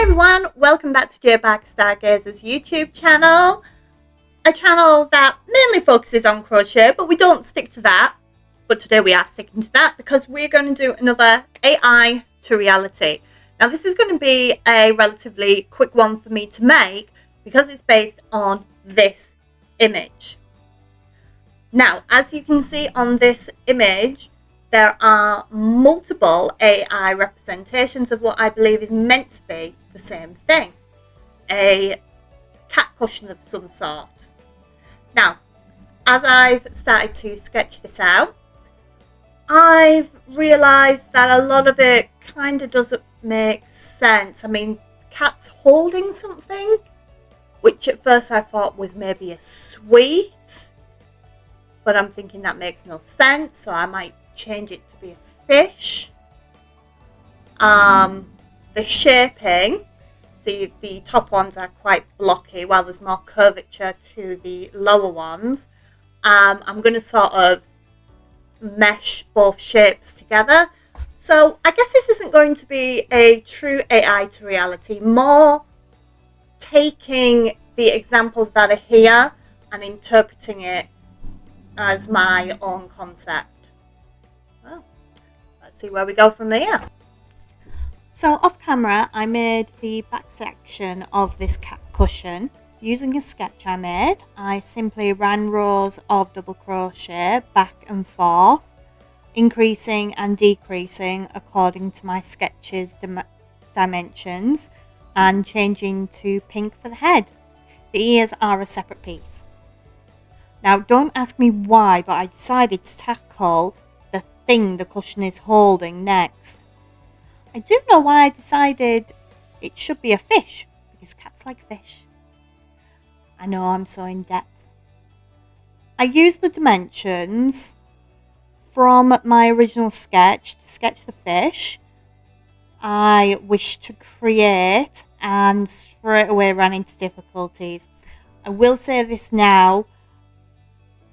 everyone, welcome back to Barker-Stargazer's YouTube channel. A channel that mainly focuses on crochet, but we don't stick to that. But today we are sticking to that because we're going to do another AI to reality. Now this is going to be a relatively quick one for me to make because it's based on this image. Now, as you can see on this image, there are multiple AI representations of what I believe is meant to be the same thing. A cat cushion of some sort. Now, as I've started to sketch this out, I've realised that a lot of it kind of doesn't make sense. I mean, the cat's holding something, which at first I thought was maybe a sweet, but I'm thinking that makes no sense, so I might change it to be a fish. The shaping, see the top ones are quite blocky while there's more curvature to the lower ones. I'm going to sort of mesh both shapes together. So I guess this isn't going to be a true AI to reality, more taking the examples that are here and interpreting it as my own concept. Well, let's see where we go from there. So off camera, I made the back section of this cat cushion using a sketch I made. I simply ran rows of double crochet back and forth, increasing and decreasing according to my sketch's dimensions and changing to pink for the head. The ears are a separate piece. Now, don't ask me why, but I decided to tackle the thing the cushion is holding next. I do know why I decided it should be a fish, because cats like fish. I know I'm so in depth. I used the dimensions from my original sketch to sketch the fish I wished to create and straight away ran into difficulties. I will say this now.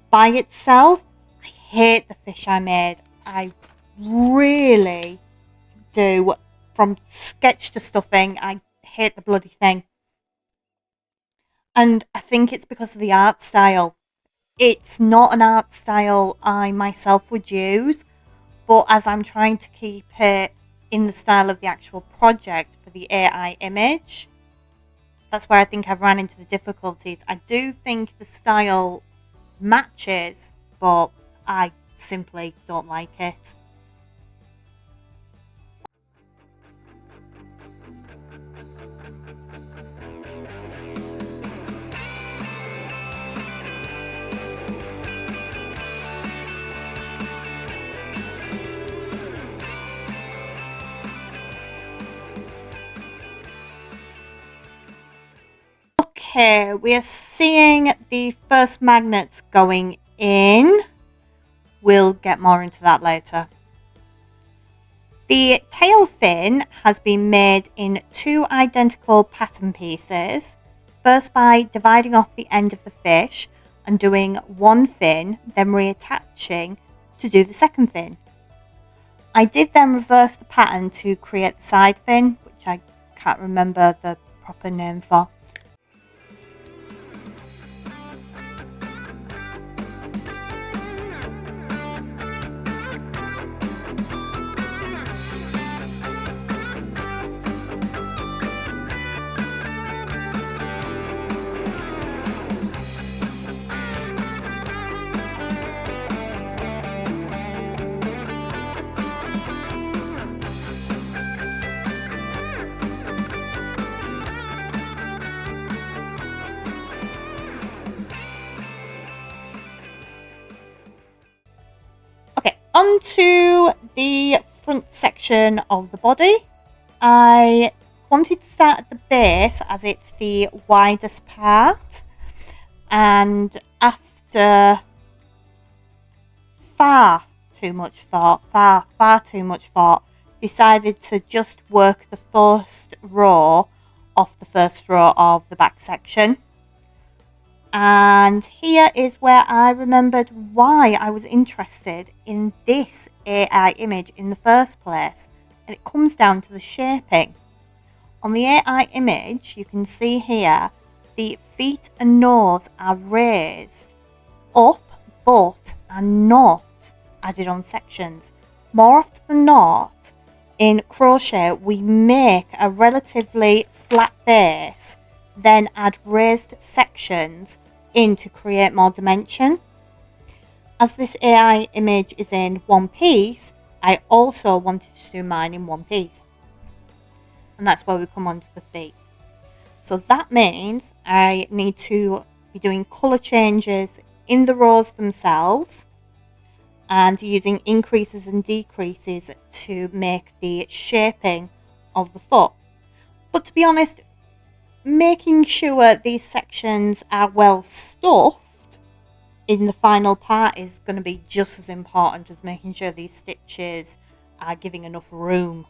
By itself, I hate the fish I made. I really do. From sketch to stuffing, I hate the bloody thing. And I think it's because of the art style. It's not an art style I myself would use, but as I'm trying to keep it in the style of the actual project for the AI image, that's where I think I've ran into the difficulties. I do think the style matches, but I simply don't like it. Okay, we are seeing the first magnets going in. We'll get more into that later. The tail fin has been made in two identical pattern pieces. First by dividing off the end of the fish and doing one fin, then reattaching to do the second fin. I did then reverse the pattern to create the side fin, which I can't remember the proper name for. Onto the front section of the body. I wanted to start at the base as it's the widest part, and after far too much thought, decided to just work the first row off the first row of the back section. And here is where I remembered why I was interested in this AI image in the first place. And it comes down to the shaping. On the AI image, you can see here the feet and nose are raised up, but are not added on sections. More often than not, in crochet, we make a relatively flat base, then add raised sections in to create more dimension. As this AI image is in one piece, I also wanted to do mine in one piece. And that's where we come on to the feet. So that means I need to be doing colour changes in the rows themselves and using increases and decreases to make the shaping of the foot. But to be honest, making sure these sections are well stuffed in the final part is going to be just as important as making sure these stitches are giving enough room.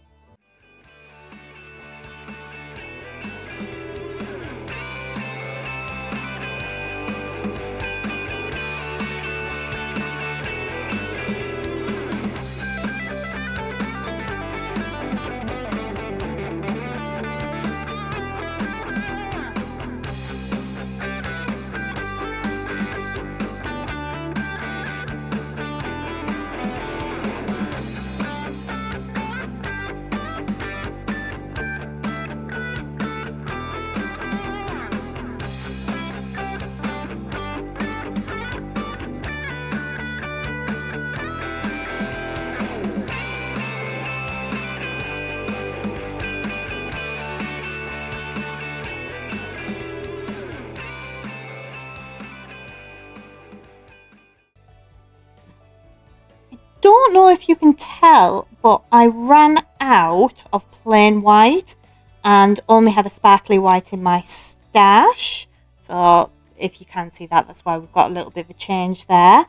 Don't know if you can tell, but I ran out of plain white and only had a sparkly white in my stash. So if you can see that, that's why we've got a little bit of a change there.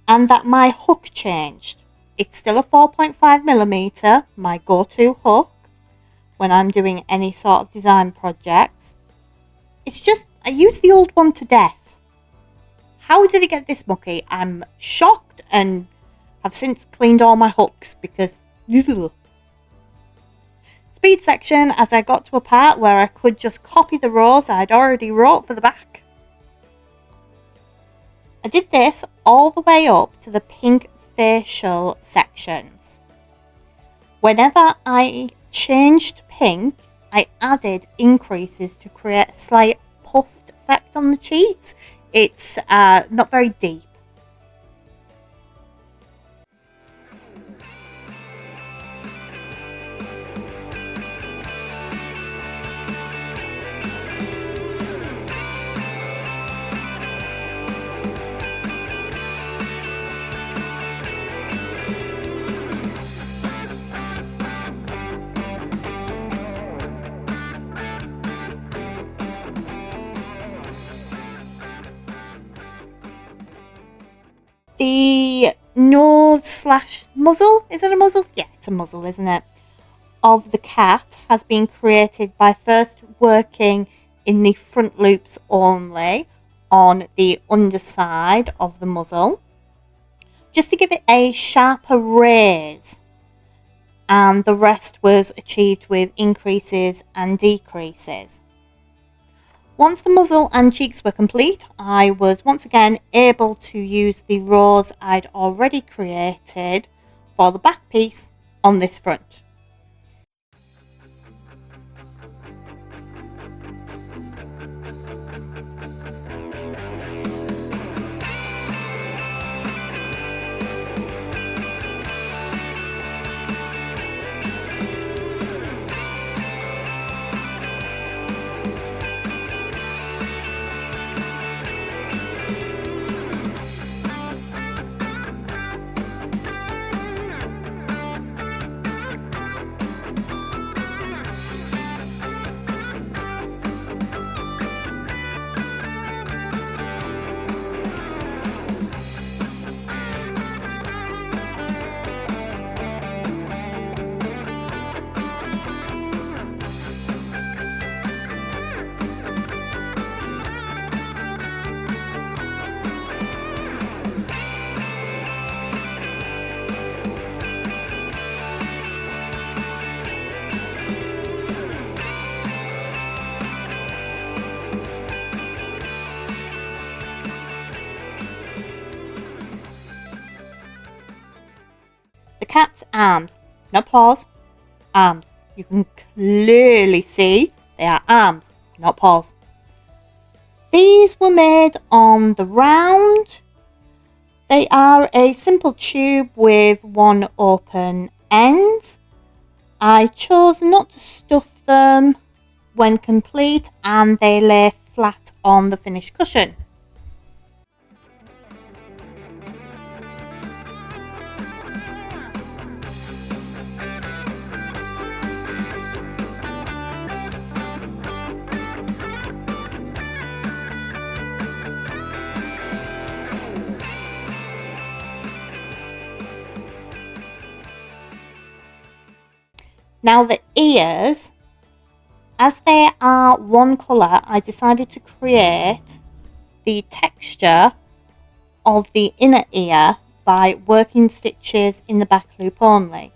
And that my hook changed. It's still a 4.5mm, my go-to hook when I'm doing any sort of design projects. It's just, I used the old one to death. How did it get this mucky? I'm shocked and have since cleaned all my hooks because speed section, as I got to a part where I could just copy the rows I'd already wrote for the back. I did this all the way up to the pink facial sections. Whenever I changed pink, I added increases to create a slight puffed effect on the cheeks. It's not very deep. The nose / muzzle, is it a muzzle? Yeah, it's a muzzle, isn't it? Of the cat has been created by first working in the front loops only on the underside of the muzzle, just to give it a sharper raise, and the rest was achieved with increases and decreases. Once the muzzle and cheeks were complete, I was once again able to use the rows I'd already created for the back piece on this front. arms, not paws, arms. You can clearly see they are arms, not paws. These were made on the round. They are a simple tube with one open end. I chose not to stuff them when complete, and they lay flat on the finished cushion. Now the ears, as they are one colour, I decided to create the texture of the inner ear by working stitches in the back loop only.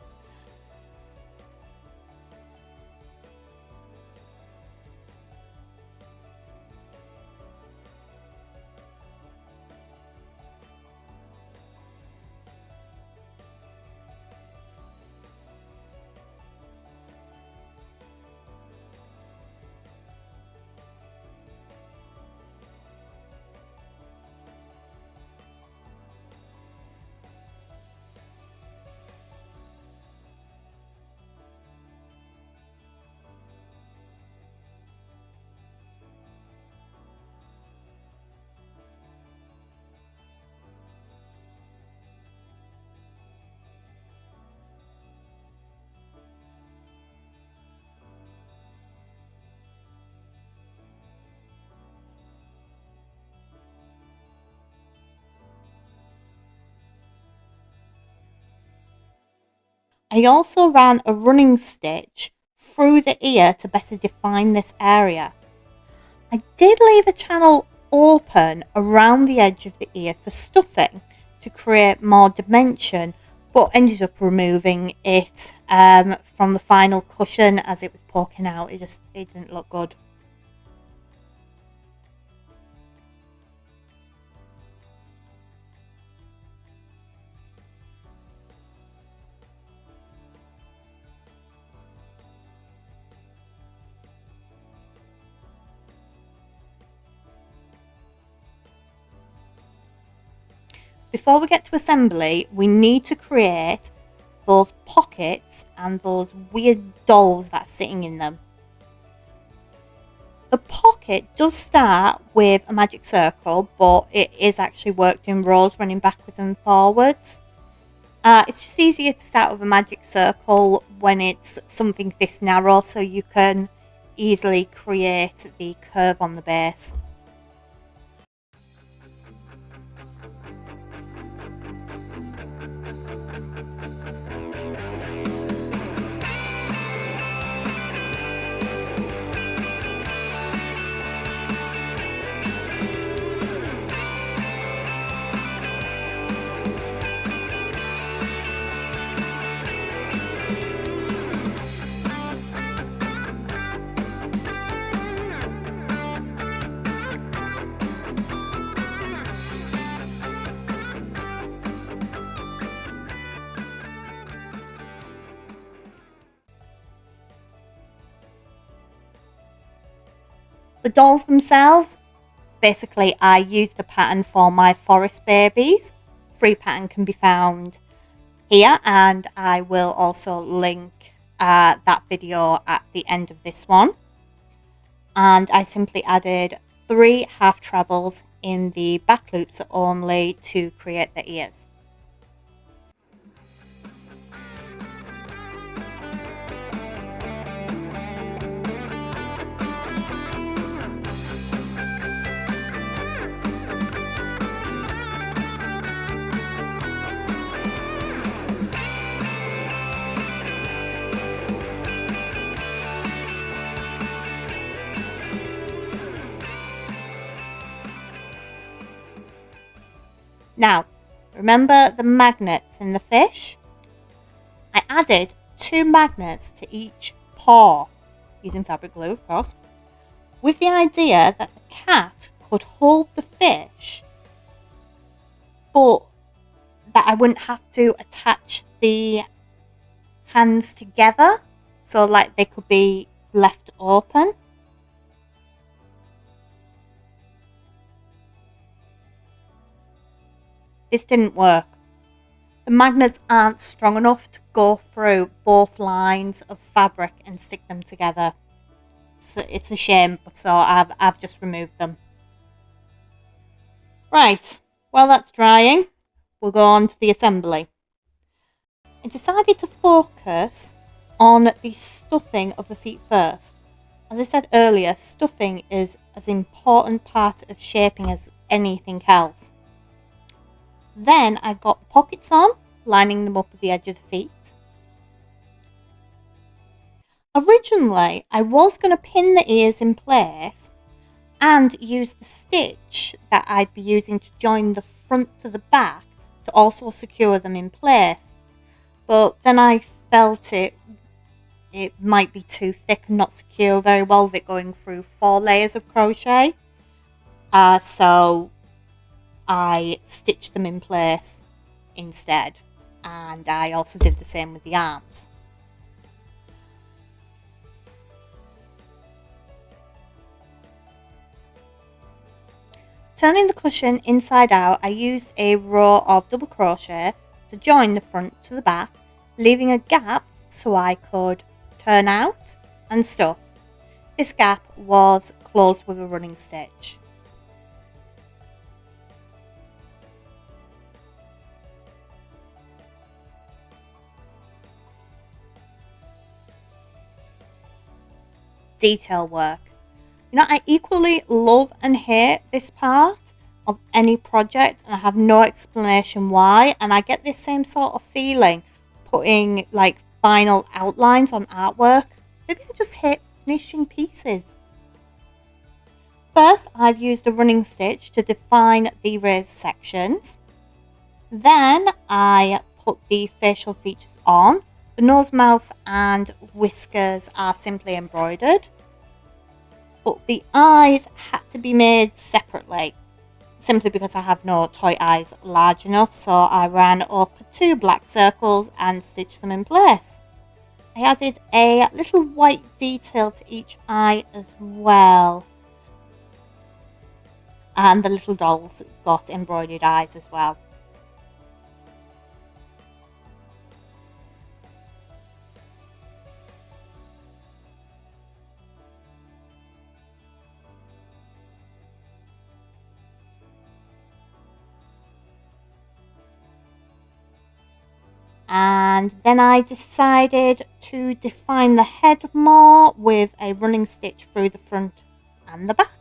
I also ran a running stitch through the ear to better define this area. I did leave a channel open around the edge of the ear for stuffing to create more dimension, but ended up removing it from the final cushion as it was poking out. It didn't look good. Before we get to assembly, we need to create those pockets and those weird dolls that are sitting in them. The pocket does start with a magic circle, but it is actually worked in rows running backwards and forwards. It's just easier to start with a magic circle when it's something this narrow, so you can easily create the curve on the base. The dolls themselves, basically I used the pattern for my forest babies. Free pattern can be found here, and I will also link that video at the end of this one. And I simply added 3 half trebles in the back loops only to create the ears. Now, remember the magnets in the fish? I added 2 magnets to each paw, using fabric glue, of course, with the idea that the cat could hold the fish, but that I wouldn't have to attach the hands together, so like they could be left open. This didn't work. The magnets aren't strong enough to go through both lines of fabric and stick them together. So it's a shame, so I've just removed them. Right, while that's drying, we'll go on to the assembly. I decided to focus on the stuffing of the feet first. As I said earlier, stuffing is as important part of shaping as anything else. Then I got the pockets on, lining them up with the edge of the feet. Originally, I was going to pin the ears in place and use the stitch that I'd be using to join the front to the back to also secure them in place. But then I felt it might be too thick and not secure very well with it going through 4 layers of crochet. So I stitched them in place instead. And I also did the same with the arms. Turning the cushion inside out, I used a row of double crochet to join the front to the back, leaving a gap so I could turn out and stuff. This gap was closed with a running stitch. Detail work. You know, I equally love and hate this part of any project, and I have no explanation why. And I get this same sort of feeling putting like final outlines on artwork. Maybe I just hate finishing pieces. First, I've used a running stitch to define the raised sections. Then I put the facial features on. The nose, mouth and whiskers are simply embroidered. But the eyes had to be made separately, simply because I have no toy eyes large enough, so I ran up 2 black circles and stitched them in place. I added a little white detail to each eye as well. And the little dolls got embroidered eyes as well. And then I decided to define the head more with a running stitch through the front and the back.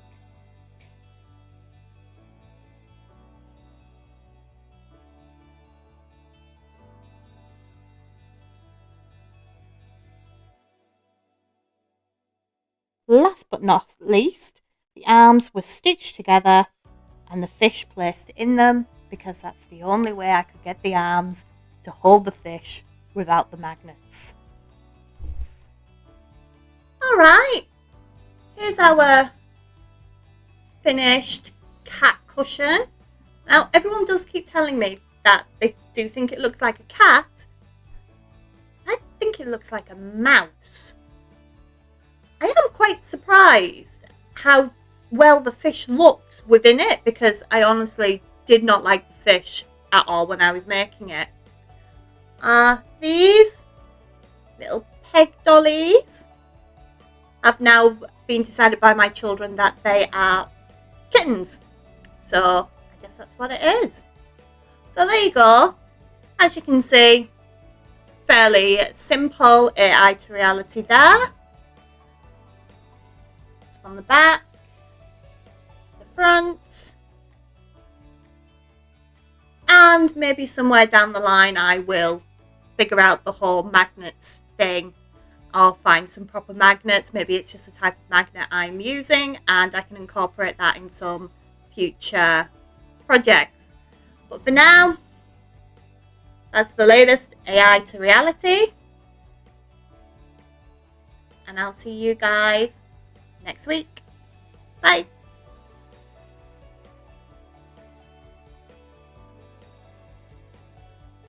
Last but not least, the arms were stitched together and the fish placed in them, because that's the only way I could get the arms to hold the fish without the magnets. Alright, here's our finished cat cushion. Now, everyone does keep telling me that they do think it looks like a cat. I think it looks like a mouse. I am quite surprised how well the fish looks within it, because I honestly did not like the fish at all when I was making it. These little peg dollies have now been decided by my children that they are kittens. So I guess that's what it is. So there you go. As you can see, fairly simple AI to reality there. It's from the back, the front, and maybe somewhere down the line I will figure out the whole magnets thing. I'll find some proper magnets. Maybe it's just the type of magnet I'm using and I can incorporate that in some future projects. But for now, that's the latest AI to reality. And I'll see you guys next week. Bye.